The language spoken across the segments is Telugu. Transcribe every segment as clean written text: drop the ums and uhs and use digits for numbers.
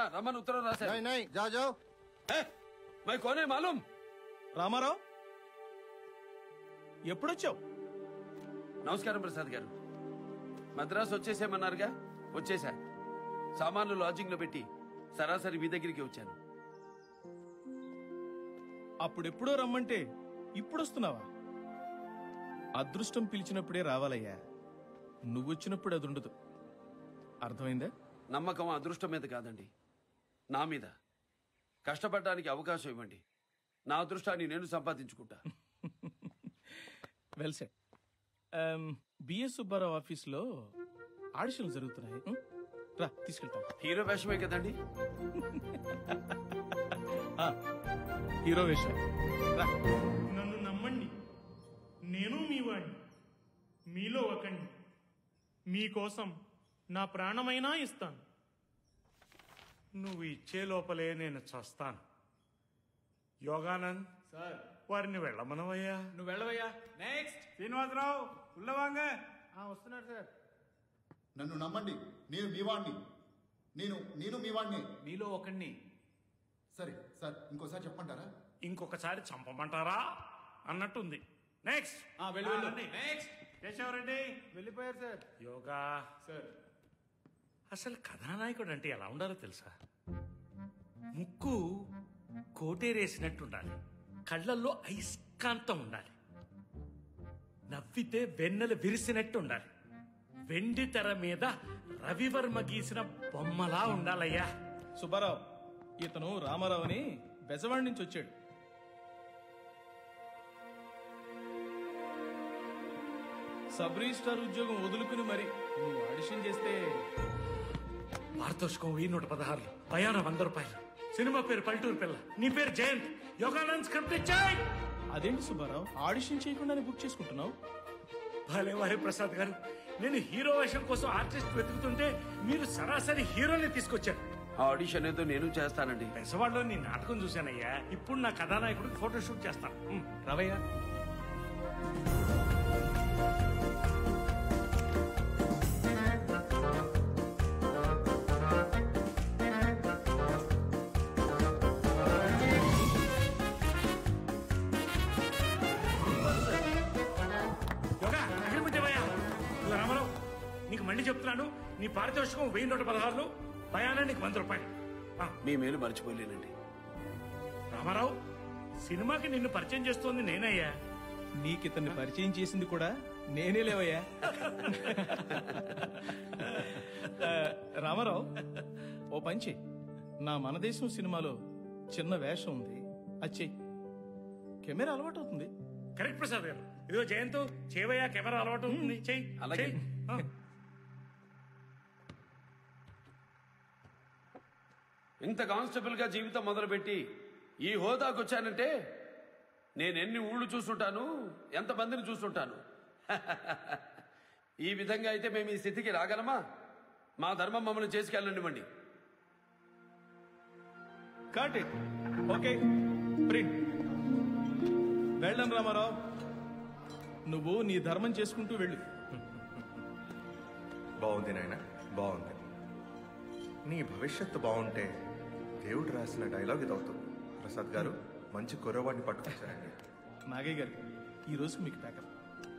रमन उतरो रास्ते। नहीं नहीं जाओ जाओ। मैं कौन है मालूम? రామారావు ఎప్పుడొచ్చావు? నమస్కారం ప్రసాద్ గారు. మద్రాసు వచ్చేసేమన్నారుగా, వచ్చేసా. సామాన్లు లాడ్జింగ్ లో పెట్టి సరాసరి మీ దగ్గరికి వచ్చాను. అప్పుడెప్పుడో రమ్మంటే ఇప్పుడొస్తున్నావా? అదృష్టం పిలిచినప్పుడే రావాలయ్యా. నువ్వొచ్చినప్పుడు అది ఉండదు. అర్థమైందా? నమ్మకం అదృష్టం మీద కాదండి, నా మీద. కష్టపడడానికి అవకాశం ఇవ్వండి, నా అదృష్టాన్ని నేను సంపాదించుకుంటా. Well set. బిఎస్ సుబ్బారావు ఆఫీస్లో ఆడిషన్లు జరుగుతున్నాయి. రా తీసుకెళ్తాం. హీరో వేషమే కదండి? హీరో వేషం. రా. నన్ను నమ్మండి, నేను మీ వాడిని, మీలో ఒకండి. మీకోసం నా ప్రాణమైనా ఇస్తాను. నువ్వు ఇచ్చే లోపలే నేను చస్తాను. యోగానంద్ సార్, వారిని వెళ్ళమనవయ్యా. నువ్వు వెళ్ళవయ్యా. నెక్స్ట్ శ్రీనివాసరావు ఉల్లవాంగ. వస్తున్నారు సార్. నన్ను నమ్మండి, నేను మీ వాడిని. నేను మీ వాడిని. మీలో ఒకడిని. సరే సార్, ఇంకోసారి చెప్పంటారా? ఇంకొకసారి చంపమంటారా అన్నట్టుంది. నెక్స్ట్ నెక్స్ట్ కేశవరెడ్డి వెళ్ళిపోయారు సార్. యోగా సార్, అసలు కథానాయకుడు అంటే ఎలా ఉండాలో తెలుసా? ముక్కు కోటేరేసినట్టుండాలి, కళ్ళల్లో అయస్కాంతం ఉండాలి, నవ్వితే వెన్నెలు విరిసినట్టు ఉండాలి, వెండి తెర మీద రవివర్మ గీసిన బొమ్మలా ఉండాలయ్యా. సుబ్బారావు, ఇతను రామారావు అని బెజవాడి నుంచి వచ్చాడు. సబ్ రిజిస్ట్రార్ ఉద్యోగం వదులుకుని మరి నువ్వు ఆడిషన్ చేస్తే పారితోషికం 1116, ప్రయాణం 100 రూపాయలు. సినిమా పేరు పల్లెటూరు పిల్ల, నీ పేరు జయంత్. యోగానంద్ స్క్రిప్ట్ ఇచ్చాయి. అదేంటి సుబ్బారావు, ఆడిషన్ చేయకుండానే బుక్ చేసుకుంటున్నావు? భలే వారే ప్రసాద్ గారు, నేను హీరో వేషం కోసం ఆర్టిస్ట్ వెతుకుతుంటే మీరు సరాసరి హీరోని తీసుకొచ్చారు. ఆ ఆడిషన్ ఏదో నేను చేస్తానండి. పెసవాడలో నీ నాటకం చూశానయ్యా. ఇప్పుడు నా కథానాయకుడికి ఫోటోషూట్ చేస్తాను. రవయ్య. రామారావు, నీకు మళ్ళీ చెప్తున్నాను, నీ పారితోషికం 1116, భయానానికి 100 రూపాయలు. మీ మేలు మర్చిపోలేనండి. రామారావు, సినిమాకి నిన్ను పరిచయం చేస్తోంది నేనయ్యా. నీకితన్ని పరిచయం చేసింది కూడా నేనే లేవయ్యా. రామారావు, ఓ పంచి, నా మనదేశం సినిమాలో చిన్న వేషం ఉంది, అచ్చే. కెమెరా అలవాటు అవుతుంది. కరెక్ట్ ప్రసాద్ గారు. ఇదిగో జయంత్, చేవయ్యా, కెమెరా అలవాటు ఉంటుంది. చెయ్యి. అలాగే. ఇంత కానిస్టేబుల్ గా జీవితం మొదలుపెట్టి ఈ హోదాకు వచ్చానంటే నేను ఎన్ని ఊళ్ళు చూస్తుంటాను, ఎంతమందిని చూస్తుంటాను. ఈ విధంగా అయితే మేము ఈ స్థితికి రాగలమా? మా ధర్మం మమ్మల్ని చేసుకెళ్ళండివ్వండి. Cut it. Okay, print. వెళ్ళం రామారావు, నువ్వు నీ ధర్మం చేసుకుంటూ వెళ్ళు. బాగుంది నాయన, బాగుంది. నీ భవిష్యత్తు బాగుంటే దేవుడు రాసిన డైలాగ్ ఇది అవుతుంది. ప్రసాద్ గారు, మంచి కుర్రవాడిని పట్టుకొచ్చారండి. నాగయ్య గారు, ఈ రోజు మీకు ప్యాకప్.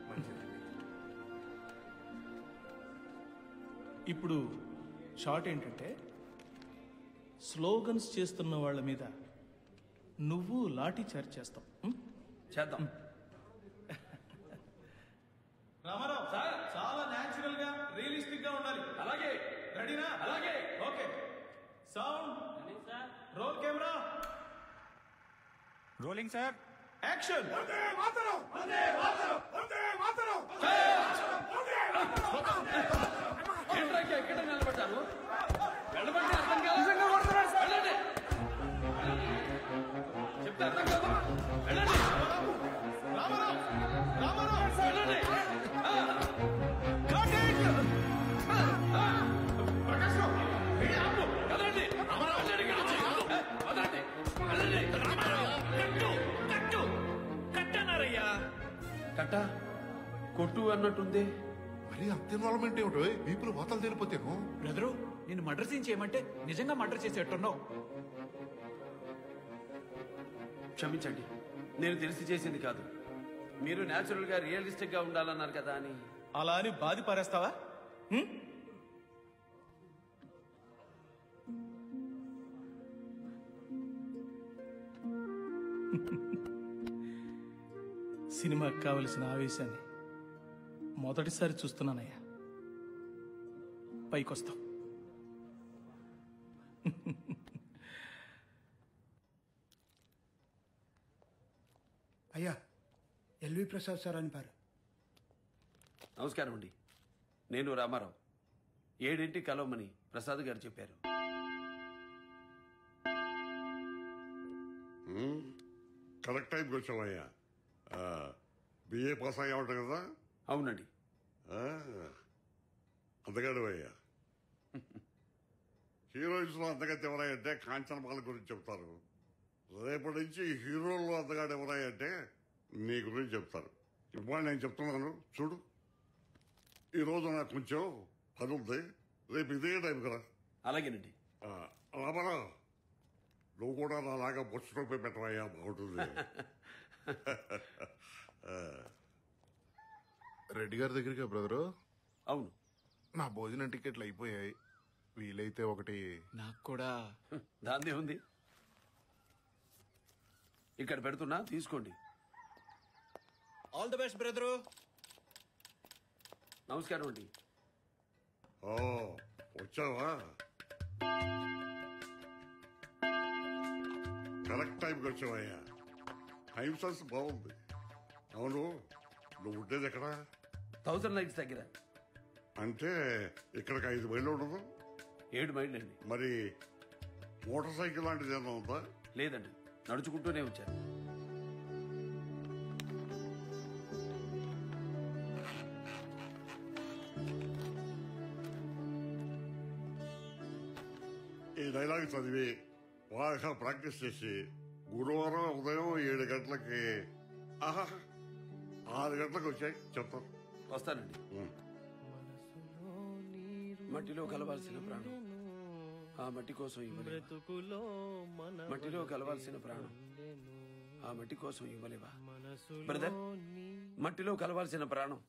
మంచిది. ఇప్పుడు షార్ట్ ఏంటంటే, స్లోగన్స్ చేస్తున్న వాళ్ళ మీద నువ్వు లాఠీ చార్జ్ చేస్తావు. చేద్దాం. రామారావు, చాలా న్యాచురల్ గా, రియలిస్టిక్ గా ఉండాలి. అలాగే. రెడీనా? అలాగే. Okay. Sound roll, camera rolling sir. Action. ఎక్కడ నిలబడ్డాను? వెళ్ళబట్టి అర్థం కాదు. వెళ్ళండి. చెప్తే అర్థం కాదు. వెళ్ళండి. రామారావు, రామారావు, వెళ్ళండి. కట్టన్నారయ్యా. కట్ట కొట్టు అన్నట్టుంది. మరి అంత ఇన్వాల్వ్మెంట్ ఏమిటో వీపులు వాతలు తేలిపోతేను. బ్రదరు నేను మర్డర్ సీన్ చేయమంటే నిజంగా మర్డర్ చేసేట్టున్నావు. క్షమించండి, నేను తెలిసి చేసింది కాదు. మీరు న్యాచురల్ గా రియలిస్టిక్ గా ఉండాలన్నారు కదా అని. అలా అని బాధి పారేస్తావా? సినిమాకి కావలసిన ఆవేశాన్ని మొదటిసారి చూస్తున్నానయ్యా. పైకొస్తాం. అయ్యా, ఎల్వి ప్రసాద్ సార్ అని పారు. నమస్కారం అండి, నేను రామారావు. 7 కలవమని ప్రసాద్ గారు చెప్పారు. కరెక్ట్ టైంకి వచ్చామయ్యా. బిఏ పాస్ అయ్యా కదా? అవునండి. అందగాడు అయ్యా. హీరోయిన్స్ లో అందగతి ఎవరాయంటే కాంచనమాల గురించి చెప్తారు. రేపటి నుంచి హీరోల్లో అందగాడు ఎవరాయంటే నీ గురించి చెప్తారు. ఇవాళ నేను చెప్తున్నాను చూడు. ఈరోజు నాకు కొంచెం పని ఉంది, రేపు ఇదే టైం కదా. అలాగేనండి. రామారావు, నువ్వు కూడా నాలాగా బొచ్చు టోపీ పెట్టవయ్యా, బాగుంటుంది. రెడ్డి గారి దగ్గరికి బ్రదరు. అవును. నా భోజనం టికెట్లు అయిపోయాయి. వీలైతే ఒకటి. నాకు కూడా. దాందే ఉంది, ఇక్కడ పెడుతున్నా, తీసుకోండి. All the best brother. నమస్కారం అండి. ఓ వచ్చావా? కరెక్ట్ టైంకి వచ్చావయ్యా. టైం సెన్స్ బాగుంది. అవును, నువ్వు ఉండేది ఎక్కడ? 1000 లైట్స్ దగ్గర. అంటే ఇక్కడికి 5 మైళ్ళు ఉండదు? 7 మైళ్ళు అండి. మరి మోటార్ సైకిల్ లాంటిది ఏమన్నా ఉందా? లేదండి, నడుచుకుంటూనే వచ్చాను. ఈ డైలాగ్ చదివి బాగా ప్రాక్టీస్ చేసి గురువారం ఉదయం 7 గంటలకి 6 గంటలకు వచ్చాయి చెప్తాను. వస్తానండి. మట్టిలో కలవాల్సిన ప్రాణం ఆ మట్టి కోసం ఇవ్వలేవా? మట్టిలో కలవాల్సిన ప్రాణం ఆ మట్టి కోసం ఇవ్వలేవా? బ్రదర్, మట్టిలో కలవాల్సిన ప్రాణం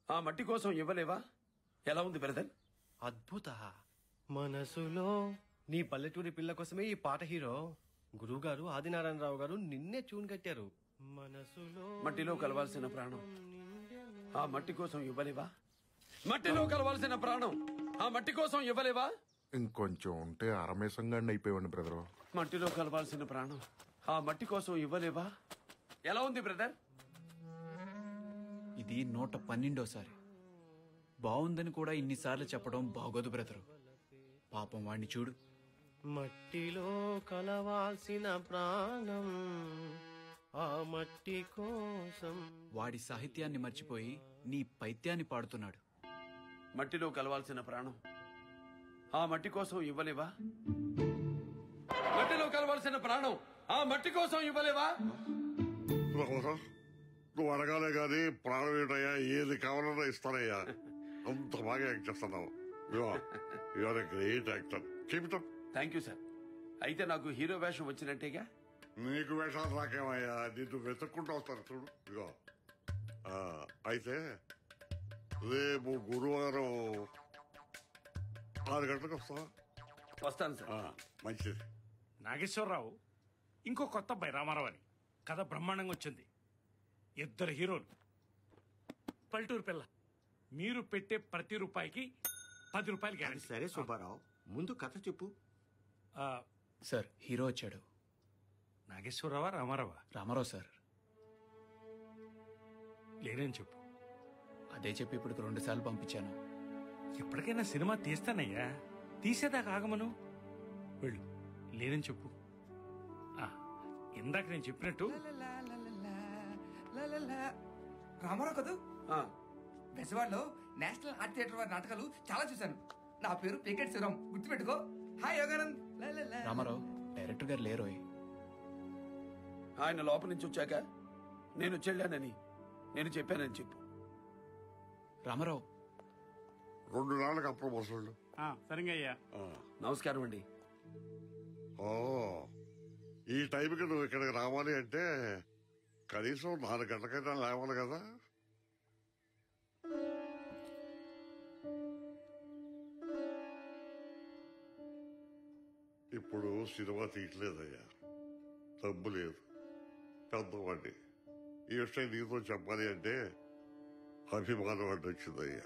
ఆ మట్టి కోసం ఇవ్వలేవా? ఎలా ఉంది బ్రదర్? అద్భుత. మనసులో నీ పల్లెటూరి పిల్ల కోసమే ఈ పాట హీరో. గురువుగారు ఆదినారాయణరావు గారు నిన్నే ట్యూన్ కట్టారు. మనసులో మట్టిలో కలవాల్సిన ప్రాణం ఆ మట్టి కోసం ఇవ్వలేవా? మట్టిలో కలవాల్సిన ప్రాణం ఆ మట్టి కోసం ఇవ్వలేవా? ఇంకొంచెం ఉంటే అరమేసంగా అయిపోయాడు బ్రదరు. మట్టిలో కలవాల్సిన ప్రాణం ఆ మట్టి కోసం ఇవ్వలేవా? ఎలా ఉంది బ్రదర్? ఇది 112సారి. బాగుందని కూడా ఇన్నిసార్లు చెప్పడం బాగోదు బ్రదరు. పాపం వాణ్ణి చూడు. మట్టిలో కలవాల్సిన ప్రాణం ఆ మట్టి కోసం. వాడి సాహిత్యాన్ని మర్చిపోయి నీ పైత్యాన్ని పాడుతున్నాడు. మట్టిలో కలవాల్సిన ప్రాణం ఆ మట్టి కోసం ఇవ్వలేవా? మట్టిలో కలవాల్సిన ప్రాణం ఆ మట్టి కోసం ఇవ్వలేవా? నువ్వు అడగాలే గాని ప్రాణం ఏంటయ్యా, ఏది కావాలన్నా ఇస్తానయ్యా. అంత బాగా యాక్ట్ చేస్తున్నావు. You are a great actor. Keep it up. Thank you sir. అయితే నాకు హీరో వేషం వచ్చినట్టేగా? నీకు వేషాలు రాకేమయ్యా, నిన్ను వెతుక్కుంటూ వస్తాను చూడు. ఇగో అయితే రేపు గురువారం 6 గంటలకు వస్తావా? వస్తాను సార్. మంచిది. నాగేశ్వరరావు, ఇంకో కొత్త అబ్బాయి రామారావు అని కథ బ్రహ్మాండంగా వచ్చింది. 2 హీరోలు, పల్లెటూరు పిల్ల. మీరు పెట్టే ప్రతి రూపాయికి 10 రూపాయలు గ్యారెంటీ. సరే సుబ్బారావు, ముందు కథ చెప్పు. సార్, హీరో వచ్చాడు. నాగేశ్వరరావా రామారావా? రామారావు సార్. లేనని చెప్పు. అదే చెప్పి ఇప్పుడు 2 సార్లు పంపించాను. ఎప్పటికైనా సినిమా తీస్తానయ్యా, తీసేదాకా ఆగమను. వెళ్ళు, లేనని చెప్పు. ఇందాక నేను చెప్పినట్టు రామారావు కదూ? బెజవాడలో నేషనల్ ఆర్ట్ థియేటర్ వారి నాటకాలు చాలా చూశాను. నా పేరు పేకెట్ శివరాం, గుర్తుపెట్టుకో. హాయ్ యోగానంద్. రామారావు, డైరెక్టర్ గారు లేరోయ్. ఆయన లోపల నుంచి వచ్చాక నేను చెల్లానని నేను చెప్పానని చెప్పు. రామారావు, 2 నాళ్ళకి అప్పుడు వసూళ్ళు. సరిగా అయ్యా. నమస్కారం అండి. ఓ, ఈ టైంకి నువ్వు ఇక్కడికి రావాలి అంటే కనీసం 4 గంటలకైనా లేవాలి కదా. ఇప్పుడు సినిమా తీయట్లేదయ్యా, డబ్బు లేదు, పెద్దవాడిని. ఈ విషయం నీతో చెప్పాలి అంటే అభిమానం అడ్డొచ్చిందయ్యా.